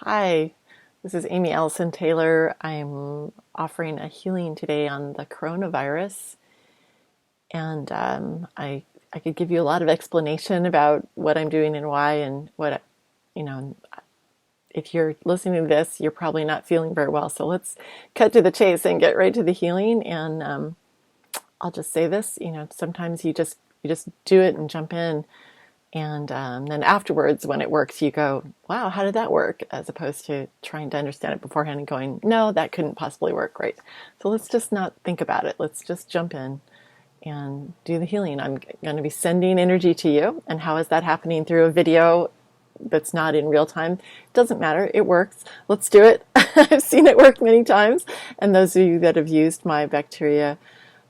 Hi, this is Amy Allison Taylor. I'm offering a healing today on the coronavirus, and I could give you a lot of explanation about what I'm doing and why, and what you know. If you're listening to this, you're probably not feeling very well. So let's cut to the chase and get right to the healing. And I'll just say this: sometimes you just do it and jump in. And then afterwards, when it works, you go, wow, how did that work? As opposed to trying to understand it beforehand and going, no, that couldn't possibly work, right? So let's just not think about it. Let's just jump in and do the healing. I'm going to be sending energy to you. And how is that happening through a video that's not in real time? It doesn't matter. It works. Let's do it. I've seen it work many times. And those of you that have used my bacteria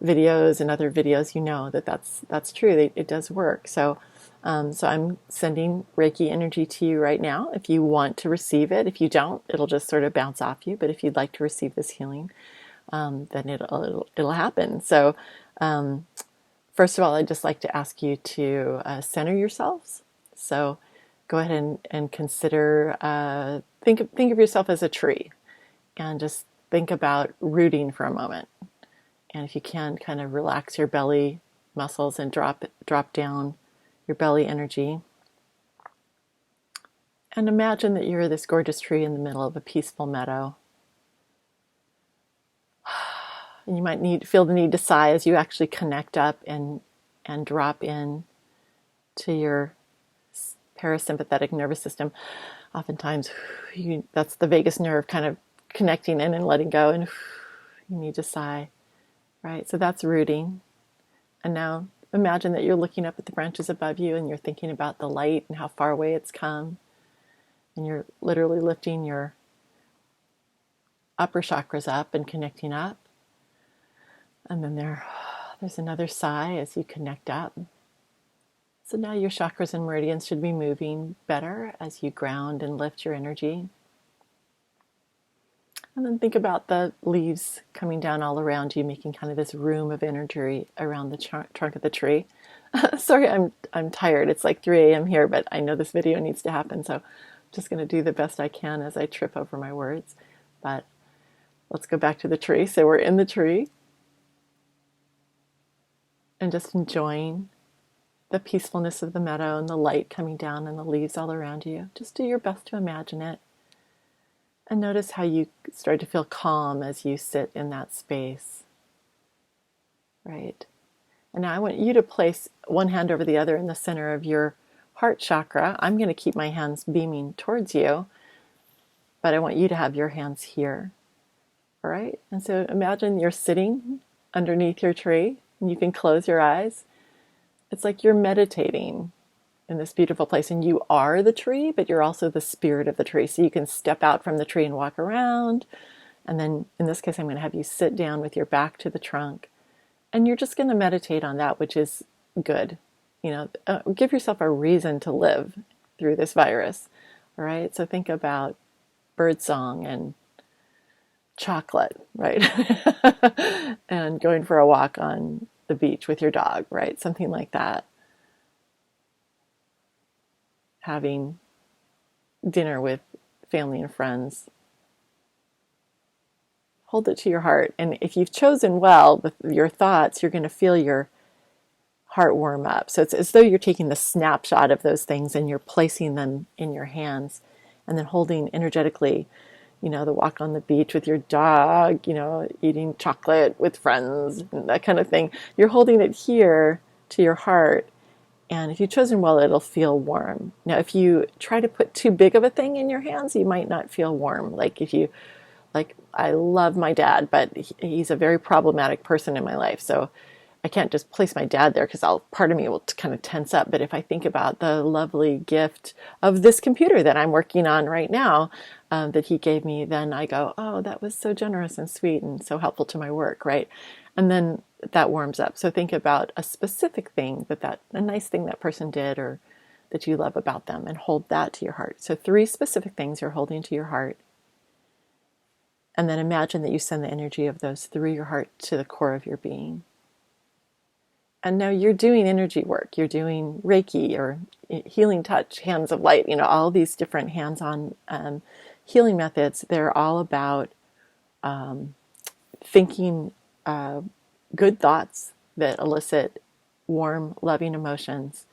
videos and other videos, you know that that's true. It does work. So I'm sending Reiki energy to you right now. If you want to receive it, if you don't, it'll just sort of bounce off you. But if you'd like to receive this healing, then it'll happen. So first of all, I'd just like to ask you to center yourselves. So go ahead and consider think of yourself as a tree, and just think about rooting for a moment. And if you can, kind of relax your belly muscles and drop down your belly energy. And imagine that you're this gorgeous tree in the middle of a peaceful meadow. And you might feel the need to sigh as you actually connect up and drop in to your parasympathetic nervous system. Oftentimes, that's the vagus nerve kind of connecting in and letting go, and you need to sigh, right? So that's rooting. And now imagine that you're looking up at the branches above you and you're thinking about the light and how far away it's come. And you're literally lifting your upper chakras up and connecting up. And then there's another sigh as you connect up. So now your chakras and meridians should be moving better as you ground and lift your energy. And then think about the leaves coming down all around you, making kind of this room of energy around the trunk of the tree. Sorry, I'm tired. It's like 3 a.m. here, but I know this video needs to happen, so I'm just going to do the best I can as I trip over my words. But let's go back to the tree. So we're in the tree and just enjoying the peacefulness of the meadow and the light coming down and the leaves all around you. Just do your best to imagine it. And notice how you start to feel calm as you sit in that space, right? And now I want you to place one hand over the other in the center of your heart chakra. I'm going to keep my hands beaming towards you, but I want you to have your hands here, all right? And so imagine you're sitting underneath your tree, and you can close your eyes. It's like you're meditating in this beautiful place, and you are the tree, but you're also the spirit of the tree. So you can step out from the tree and walk around. And then in this case, I'm going to have you sit down with your back to the trunk, and you're just going to meditate on that which is good. Give yourself a reason to live through this virus. All right. So think about birdsong and chocolate, right? And going for a walk on the beach with your dog, right? Something like that. Having dinner with family and friends. Hold it to your heart. And if you've chosen well with your thoughts, you're going to feel your heart warm up. So it's as though you're taking the snapshot of those things and you're placing them in your hands, and then holding energetically, the walk on the beach with your dog, eating chocolate with friends, and that kind of thing. You're holding it here to your heart. And if you've chosen well, it'll feel warm. Now, if you try to put too big of a thing in your hands, you might not feel warm. I love my dad, but he's a very problematic person in my life. So I can't just place my dad there because part of me will kind of tense up. But if I think about the lovely gift of this computer that I'm working on right now, that he gave me, then I go, oh, that was so generous and sweet and so helpful to my work, right? And then that warms up. So think about a specific thing a nice thing that person did or that you love about them, and hold that to your heart. So 3 specific things you're holding to your heart. And then imagine that you send the energy of those through your heart to the core of your being. And now you're doing energy work. You're doing Reiki or healing touch, hands of light, all these different hands-on healing methods. They're all about thinking good thoughts that elicit warm, loving emotions,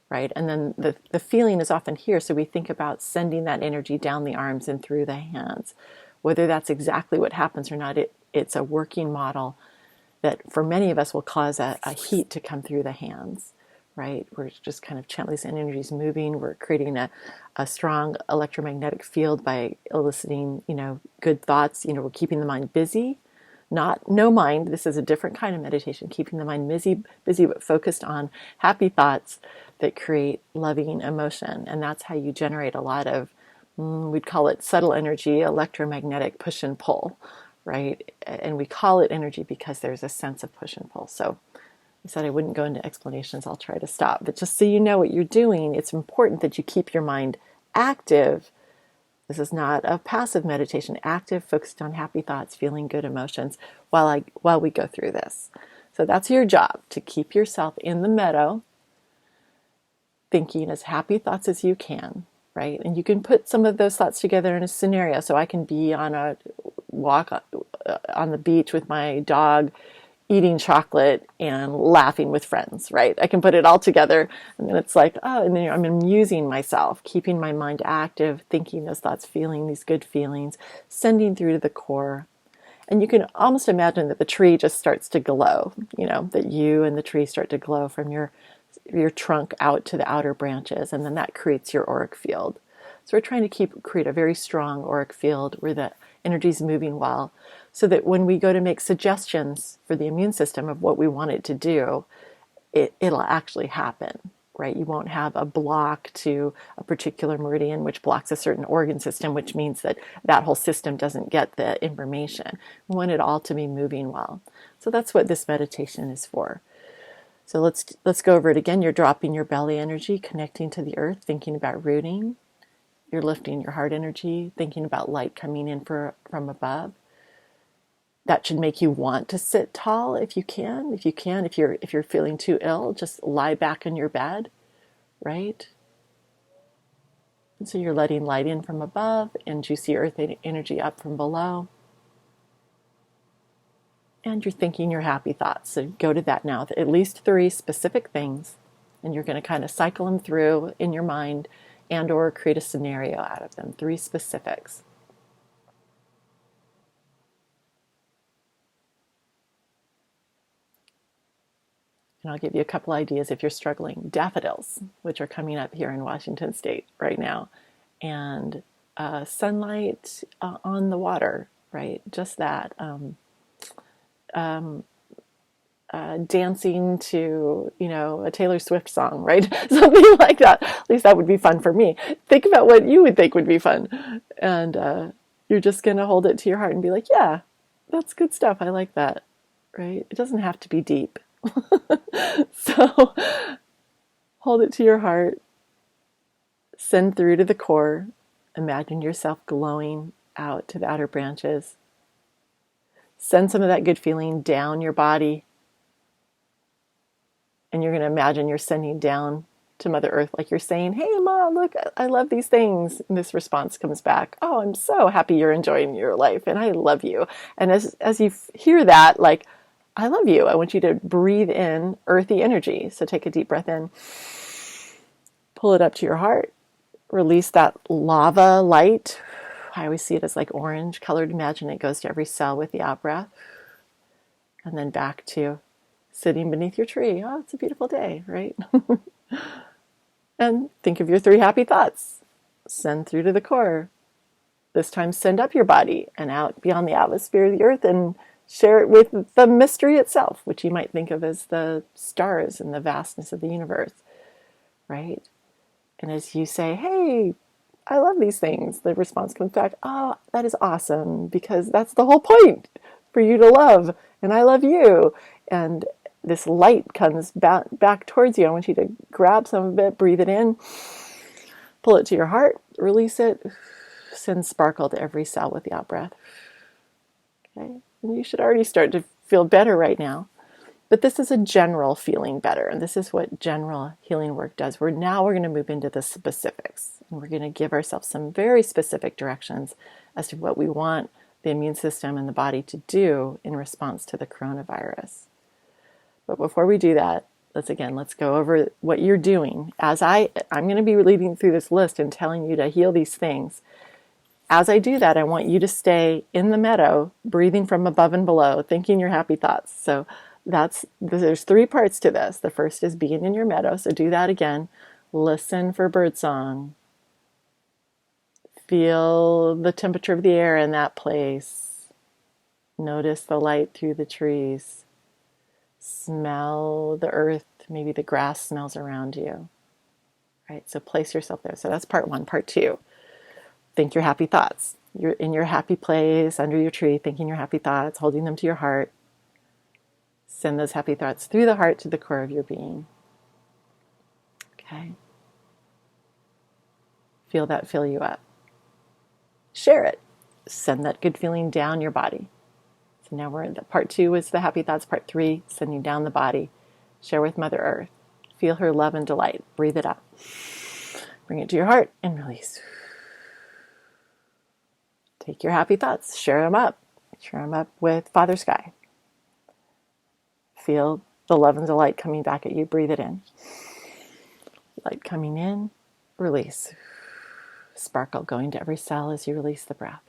right? And then the feeling is often here. So we think about sending that energy down the arms and through the hands. Whether that's exactly what happens or not, it's a working model that for many of us will cause a heat to come through the hands, right? We're just kind of gently, these energies moving. We're creating a strong electromagnetic field by eliciting, good thoughts. We're keeping the mind busy, not no mind. This is a different kind of meditation, keeping the mind busy but focused on happy thoughts that create loving emotion. And that's how you generate a lot of, we'd call it subtle energy, electromagnetic push and pull, right? And we call it energy because there's a sense of push and pull. So I said I wouldn't go into explanations. I'll try to stop. But just so you know what you're doing, it's important that you keep your mind active. This is not a passive meditation. Active, focused on happy thoughts, feeling good emotions while we go through this. So that's your job, to keep yourself in the meadow, thinking as happy thoughts as you can, right? And you can put some of those thoughts together in a scenario. So I can be on a walk on the beach with my dog, eating chocolate and laughing with friends, right? I can put it all together, and then it's like, oh, and then I'm amusing myself, keeping my mind active, thinking those thoughts, feeling these good feelings, sending through to the core. And you can almost imagine that the tree just starts to glow, that you and the tree start to glow from your trunk out to the outer branches, and then that creates your auric field. So we're trying to create a very strong auric field where the energy is moving well, so that when we go to make suggestions for the immune system of what we want it to do, it'll actually happen, right? You won't have a block to a particular meridian, which blocks a certain organ system, which means that whole system doesn't get the information. We want it all to be moving well. So that's what this meditation is for. So let's go over it again. You're dropping your belly energy, connecting to the earth, thinking about rooting. You're lifting your heart energy, thinking about light coming in from above. That should make you want to sit tall if you can. If you're feeling too ill, just lie back in your bed, right? And so you're letting light in from above and juicy earth energy up from below. And you're thinking your happy thoughts. So go to that now, at least 3 specific things. And you're going to kind of cycle them through in your mind and or create a scenario out of them. 3 specifics. And I'll give you a couple ideas if you're struggling. Daffodils, which are coming up here in Washington State right now. And sunlight on the water, right? Just that. Dancing to, a Taylor Swift song, right? Something like that. At least that would be fun for me. Think about what you would think would be fun. And you're just going to hold it to your heart and be like, yeah, that's good stuff. I like that, right? It doesn't have to be deep. So hold it to your heart. Send through to the core. Imagine yourself glowing out to the outer branches. Send some of that good feeling down your body. And you're going to imagine you're sending down to Mother Earth, like you're saying, hey, Ma, look, I love these things. And this response comes back, oh, I'm so happy you're enjoying your life, and I love you. And as you hear that, like, I love you, I want you to breathe in earthy energy. So take a deep breath in, pull it up to your heart, release that lava light. I always see it as like orange colored. Imagine it goes to every cell with the out breath. And then back to sitting beneath your tree. Oh, it's a beautiful day, right? And think of your 3 happy thoughts. Send through to the core. This time send up your body and out beyond the atmosphere of the earth and share it with the mystery itself, which you might think of as the stars and the vastness of the universe, right? And as you say, hey, I love these things, the response comes back, oh, that is awesome, because that's the whole point, for you to love, and I love you. And this light comes back towards you. I want you to grab some of it, breathe it in, pull it to your heart, release it, send sparkle to every cell with the out breath. Okay, and you should already start to feel better right now. But this is a general feeling better, and this is what general healing work does. We're going to move into the specifics, and we're going to give ourselves some very specific directions as to what we want the immune system and the body to do in response to the coronavirus. But before we do that, let's go over what you're doing. I'm going to be leading through this list and telling you to heal these things. As I do that, I want you to stay in the meadow, breathing from above and below, thinking your happy thoughts. So there's 3 parts to this. The first is being in your meadow. So do that again. Listen for birdsong. Feel the temperature of the air in that place. Notice the light through the trees. Smell the earth. Maybe the grass smells around you. Right? So place yourself there. So that's part 1. Part 2. Think your happy thoughts. You're in your happy place under your tree, thinking your happy thoughts, holding them to your heart. Send those happy thoughts through the heart to the core of your being. Okay? Feel that fill you up. Share it. Send that good feeling down your body. So now we're in part 2 is the happy thoughts. Part 3, sending down the body. Share with Mother Earth. Feel her love and delight. Breathe it out. Bring it to your heart and release. Take your happy thoughts, share them up. Share them up with Father Sky. Feel the love and delight coming back at you. Breathe it in. Light coming in, release. Sparkle going to every cell as you release the breath.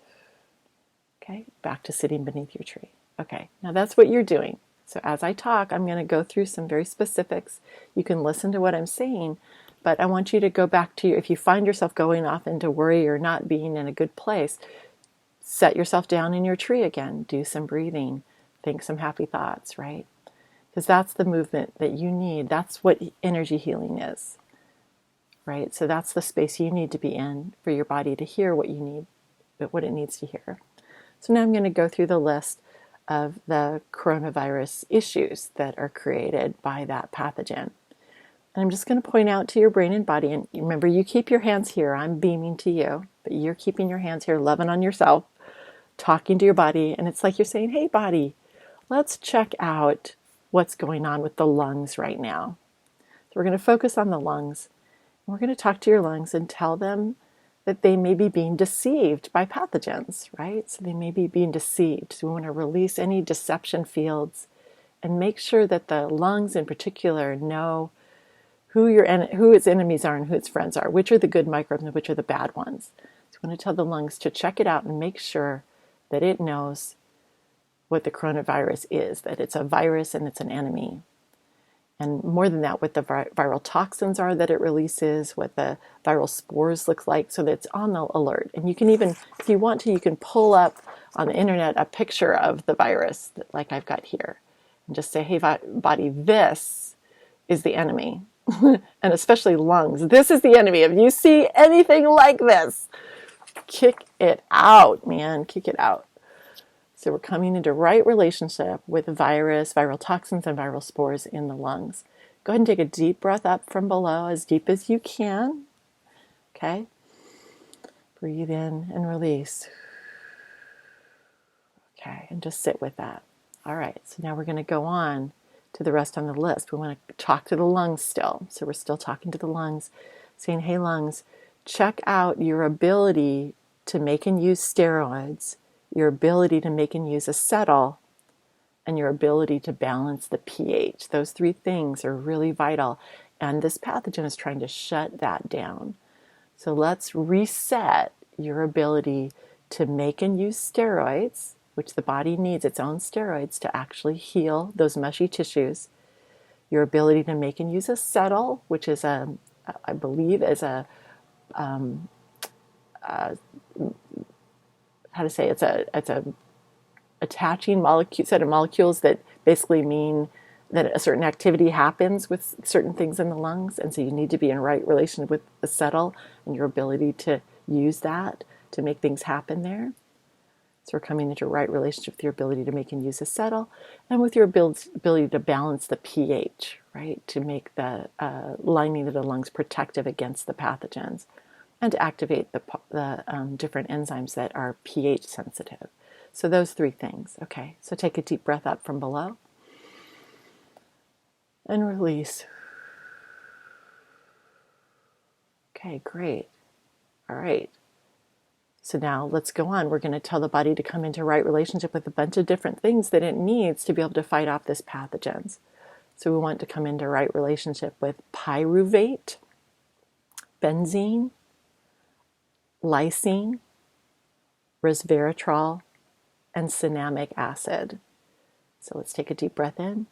Okay, back to sitting beneath your tree. Okay, now that's what you're doing. So as I talk, I'm going to go through some very specifics. You can listen to what I'm saying, but I want you to go back to if you find yourself going off into worry or not being in a good place, set yourself down in your tree again. Do some breathing. Think some happy thoughts, right? Because that's the movement that you need. That's what energy healing is, right? So that's the space you need to be in for your body to hear what you need, what it needs to hear. So now I'm going to go through the list of the coronavirus issues that are created by that pathogen. And I'm just going to point out to your brain and body, and remember, you keep your hands here. I'm beaming to you, but you're keeping your hands here, loving on yourself, talking to your body, and it's like you're saying, hey, body, let's check out what's going on with the lungs right now. So we're going to focus on the lungs. And we're going to talk to your lungs and tell them that they may be being deceived by pathogens, right? So they may be being deceived. So we want to release any deception fields and make sure that the lungs in particular know who its enemies are and who its friends are, which are the good microbes and which are the bad ones. So we want to tell the lungs to check it out and make sure that it knows what the coronavirus is, that it's a virus and it's an enemy. And more than that, what the viral toxins are that it releases, what the viral spores look like, so that it's on the alert. And you can even, if you want to, you can pull up on the internet a picture of the virus, like I've got here, and just say, hey, body, this is the enemy. And especially lungs. This is the enemy. If you see anything like this, kick it out, man. Kick it out. So we're coming into right relationship with virus, viral toxins, and viral spores in the lungs. Go ahead and take a deep breath up from below, as deep as you can. Okay? Breathe in and release. Okay, and just sit with that. All right, so now we're going to go on to the rest on the list. We want to talk to the lungs still. So we're still talking to the lungs, saying, hey, lungs, check out your ability to make and use steroids, your ability to make and use acetol, and your ability to balance the pH. Those 3 things are really vital. And this pathogen is trying to shut that down. So let's reset your ability to make and use steroids, which the body needs its own steroids to actually heal those mushy tissues. Your ability to make and use acetol, which is I believe is it's a attaching set of molecules that basically mean that a certain activity happens with certain things in the lungs, and so you need to be in right relation with acetol and your ability to use that to make things happen there. So we're coming into right relationship with your ability to make and use acetol, and with your ability to balance the pH, right, to make the lining of the lungs protective against the pathogens, and to activate the different enzymes that are pH sensitive. So those 3 things. Okay, so take a deep breath up from below. and release. Okay, great. All right. So now let's go on. We're going to tell the body to come into right relationship with a bunch of different things that it needs to be able to fight off this pathogens. So we want to come into right relationship with pyruvate, benzene, lysine, resveratrol, and cinnamic acid. So let's take a deep breath in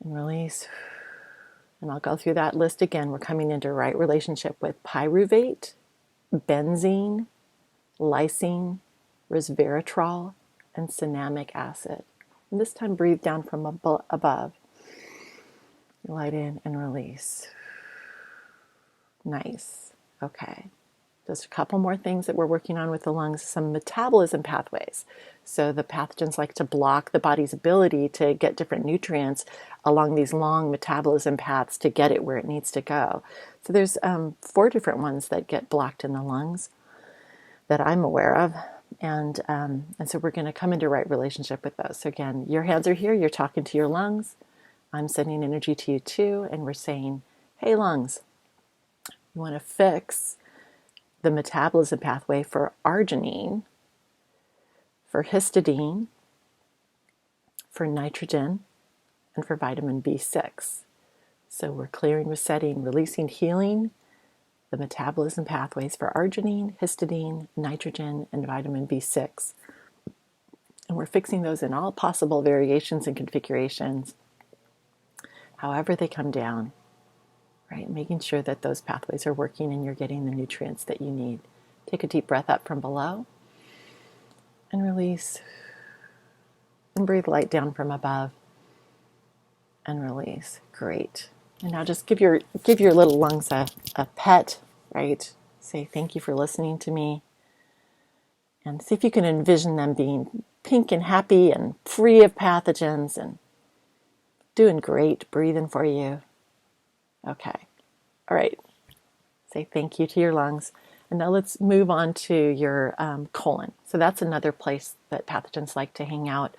and release. And I'll go through that list again. We're coming into right relationship with pyruvate, benzene, lysine, resveratrol, and cinnamic acid. And this time breathe down from above. Light in and release. Nice. Okay. Just a couple more things that we're working on with the lungs, some metabolism pathways. So the pathogens like to block the body's ability to get different nutrients along these long metabolism paths to get it where it needs to go. So there's 4 different ones that get blocked in the lungs that I'm aware of. And so we're going to come into right relationship with those. So again, your hands are here, you're talking to your lungs. I'm sending energy to you too, and we're saying, hey lungs, you want to fix the metabolism pathway for arginine, for histidine, for nitrogen, and for vitamin B6. So we're clearing, resetting, releasing, healing the metabolism pathways for arginine, histidine, nitrogen, and vitamin B6. And we're fixing those in all possible variations and configurations, however they come down. Right, making sure that those pathways are working and you're getting the nutrients that you need. Take a deep breath up from below and release. And breathe light down from above and release. Great. And now just give your little lungs a pet, right? Say thank you for listening to me. And see if you can envision them being pink and happy and free of pathogens and doing great, breathing for you. Okay. All right. Say thank you to your lungs. And now let's move on to your colon. So that's another place that pathogens like to hang out.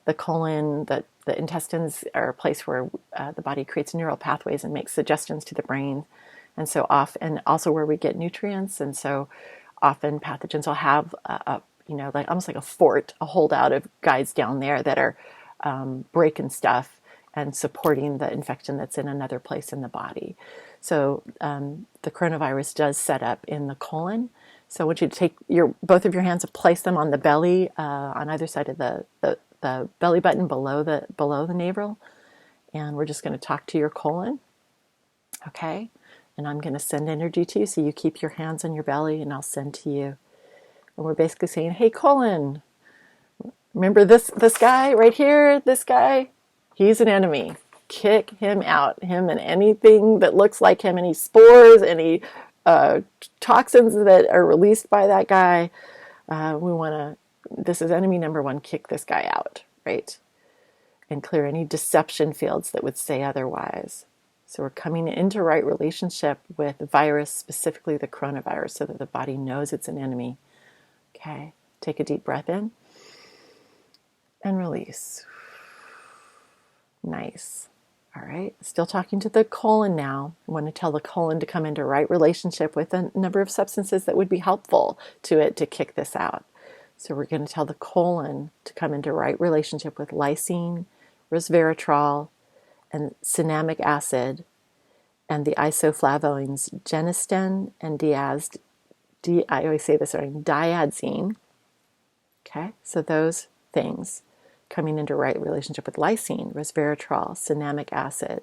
The colon, the intestines are a place where the body creates neural pathways and makes suggestions to the brain. And so and also where we get nutrients. And so often pathogens will have like almost like a fort, a holdout of guys down there that are breaking stuff and supporting the infection that's in another place in the body. So the coronavirus does set up in the colon. So I want you to take both of your hands and place them on the belly, on either side of the belly button below the navel. And we're just going to talk to your colon. Okay? And I'm going to send energy to you. So you keep your hands on your belly and I'll send to you. And we're basically saying, hey, colon, remember this guy right here, this guy? He's an enemy. Kick him out. Him and anything that looks like him, any spores, any toxins that are released by that guy. This is enemy number 1, kick this guy out, right? And clear any deception fields that would say otherwise. So we're coming into right relationship with the virus, specifically the coronavirus, so that the body knows it's an enemy. Okay, take a deep breath in and release. Nice. All right, still talking to the colon now. I want to tell the colon to come into right relationship with a number of substances that would be helpful to it to kick this out. So we're going to tell the colon to come into right relationship with lysine, resveratrol, and cinnamic acid, and the isoflavones genistein and I always say this wrong, diadzine. Okay, so those things coming into right relationship with lysine, resveratrol, cinnamic acid,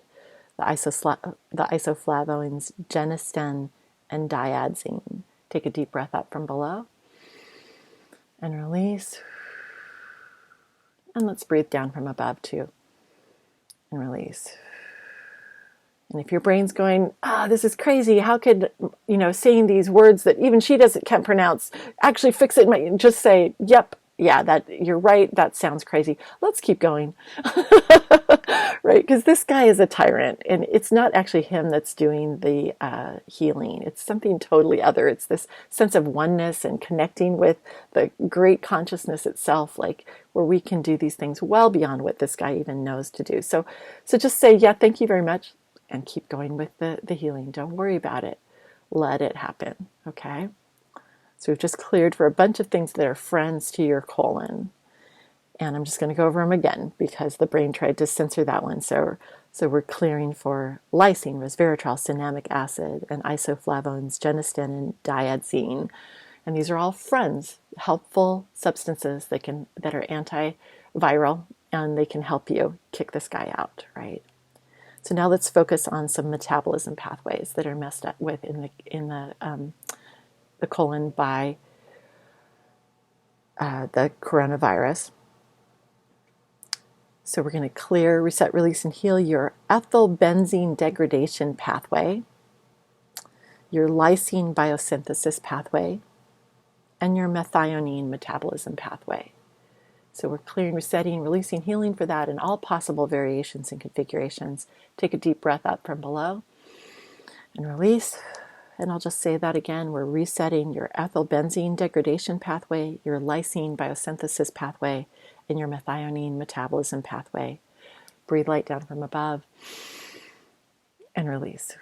the isoflavones genistein and diadzine. Take a deep breath up from below and release. And let's breathe down from above too and release. And if your brain's going, this is crazy. How could, saying these words that even she can't pronounce, actually fix it? Just say, yep, yeah, that you're right. That sounds crazy. Let's keep going. Right? Because this guy is a tyrant, and it's not actually him that's doing the healing. It's something totally other. It's this sense of oneness and connecting with the great consciousness itself, like where we can do these things well beyond what this guy even knows to do. So just say, yeah, thank you very much, and keep going with the healing. Don't worry about it. Let it happen. Okay? So we've just cleared for a bunch of things that are friends to your colon. And I'm just going to go over them again because the brain tried to censor that one. So we're clearing for lysine, resveratrol, cinnamic acid, and isoflavones, genistein, and diadzine. And these are all friends, helpful substances that are antiviral, and they can help you kick this guy out, right? So now let's focus on some metabolism pathways that are messed up with in the colon by the coronavirus. So we're going to clear, reset, release, and heal your ethylbenzene degradation pathway, your lysine biosynthesis pathway, and your methionine metabolism pathway. So we're clearing, resetting, releasing, healing for that in all possible variations and configurations. Take a deep breath up from below and release. And I'll just say that again. We're resetting your ethylbenzene degradation pathway, your lysine biosynthesis pathway, and your methionine metabolism pathway. Breathe light down from above and release.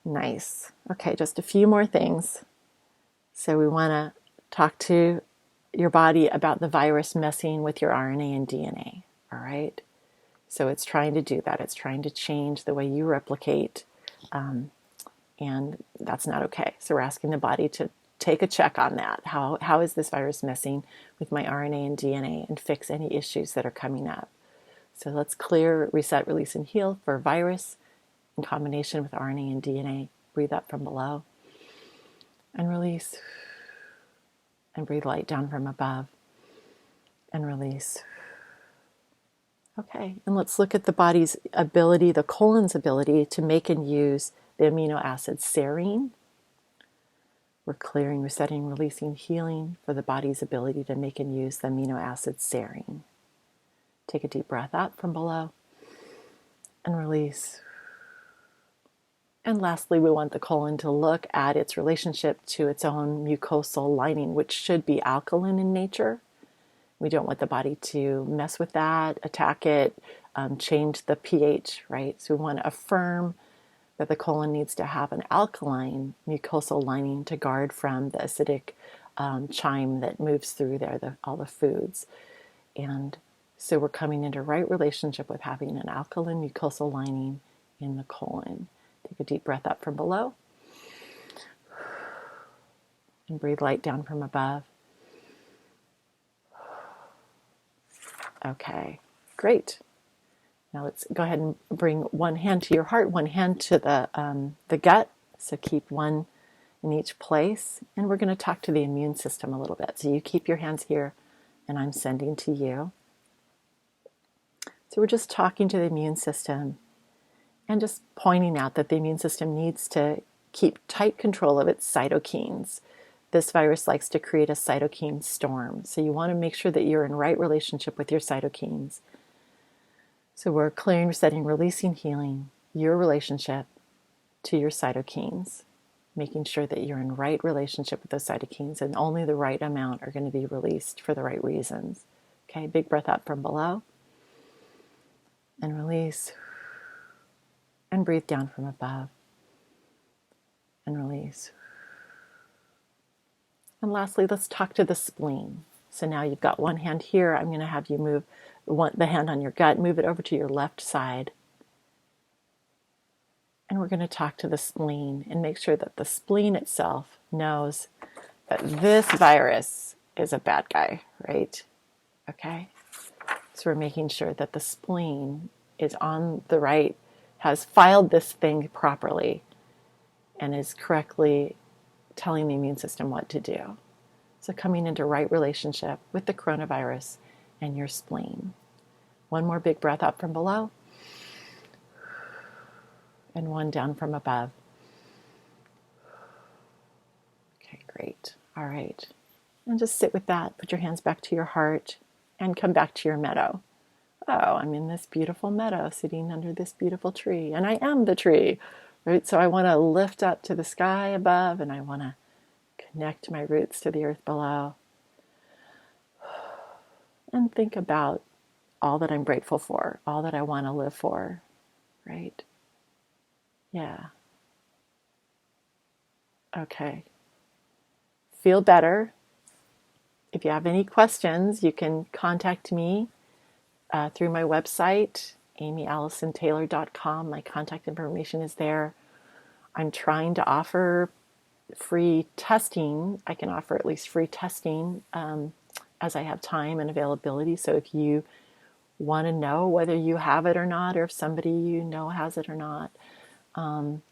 Nice. Okay, just a few more things. So we want to talk to your body about the virus messing with your RNA and DNA. All right. So it's trying to do that. It's trying to change the way you replicate. And that's not okay. So we're asking the body to take a check on that. How is this virus messing with my RNA and DNA, and fix any issues that are coming up? So let's clear, reset, release, and heal for virus in combination with RNA and DNA. Breathe up from below and release. And breathe light down from above and release. Okay, and let's look at the body's ability, the colon's ability to make and use the amino acid serine. We're clearing, resetting, releasing, healing for the body's ability to make and use the amino acid serine. Take a deep breath up from below and release. And lastly, we want the colon to look at its relationship to its own mucosal lining, which should be alkaline in nature. We don't want the body to mess with that, attack it, change the pH, right? So we want to affirm that the colon needs to have an alkaline mucosal lining to guard from the acidic chyme that moves through there, all the foods. And so we're coming into right relationship with having an alkaline mucosal lining in the colon. Take a deep breath up from below and breathe light down from above. Okay, great. Now let's go ahead and bring one hand to your heart, one hand to the gut. So keep one in each place. And we're going to talk to the immune system a little bit. So you keep your hands here, and I'm sending to you. So we're just talking to the immune system and just pointing out that the immune system needs to keep tight control of its cytokines. This virus likes to create a cytokine storm. So you want to make sure that you're in right relationship with your cytokines. So we're clearing, resetting, releasing, healing your relationship to your cytokines, making sure that you're in right relationship with those cytokines, and only the right amount are going to be released for the right reasons. Okay, big breath up from below and release. And breathe down from above and release. And lastly, let's talk to the spleen. So now you've got one hand here. I'm going to have you move the hand on your gut, move it over to your left side. And we're going to talk to the spleen and make sure that the spleen itself knows that this virus is a bad guy, right? Okay? So we're making sure that the spleen is on the right, has filed this thing properly, and is correctly telling the immune system what to do. So coming into right relationship with the coronavirus and your spleen. One more big breath up from below, and one down from above. Okay, great. All right. And just sit with that. Put your hands back to your heart and come back to your meadow. Oh, I'm in this beautiful meadow sitting under this beautiful tree, and I am the tree, right? So I want to lift up to the sky above, and I want to connect my roots to the earth below, and think about all that I'm grateful for, all that I want to live for, right? Yeah. Okay. Feel better. If you have any questions, you can contact me through my website, amyallisontaylor.com. My contact information is there. I'm trying to offer free testing. I can offer at least free testing as I have time and availability. So if you want to know whether you have it or not, or if somebody you know has it or not,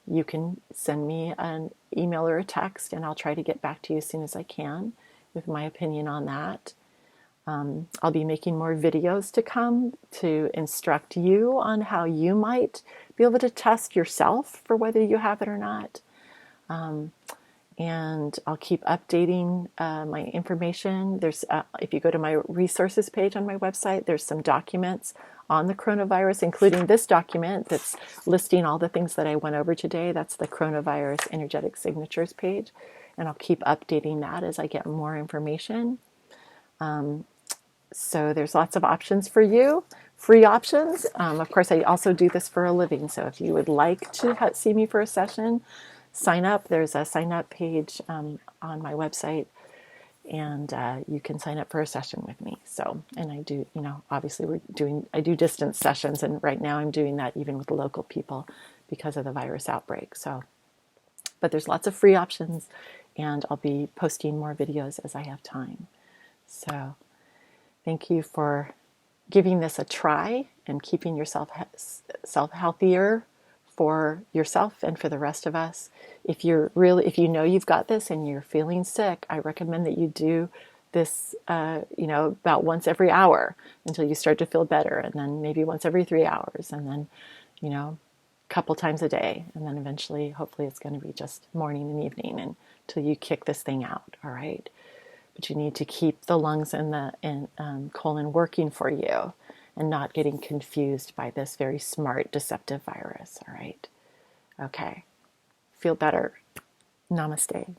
you can send me an email or a text, and I'll try to get back to you as soon as I can with my opinion on that. I'll be making more videos to come to instruct you on how you might be able to test yourself for whether you have it or not. And I'll keep updating my information. There's, if you go to my resources page on my website, there's some documents on the coronavirus, including this document that's listing all the things that I went over today. That's the coronavirus energetic signatures page. And I'll keep updating that as I get more information. So there's lots of options for you, free options. Of course, I also do this for a living. So if you would like to see me for a session, sign up. There's a sign up page on my website, and you can sign up for a session with me. So, and I do, obviously I do distance sessions, and right now I'm doing that even with local people because of the virus outbreak. So, but there's lots of free options, and I'll be posting more videos as I have time. So thank you for giving this a try and keeping yourself healthier for yourself and for the rest of us. If you know you've got this and you're feeling sick, I recommend that you do this, about once every hour until you start to feel better, and then maybe once every 3 hours, and then, a couple times a day, and then eventually, hopefully, it's going to be just morning and evening until you kick this thing out. All right. But you need to keep the lungs and the colon working for you and not getting confused by this very smart, deceptive virus. All right. Okay. Feel better. Namaste.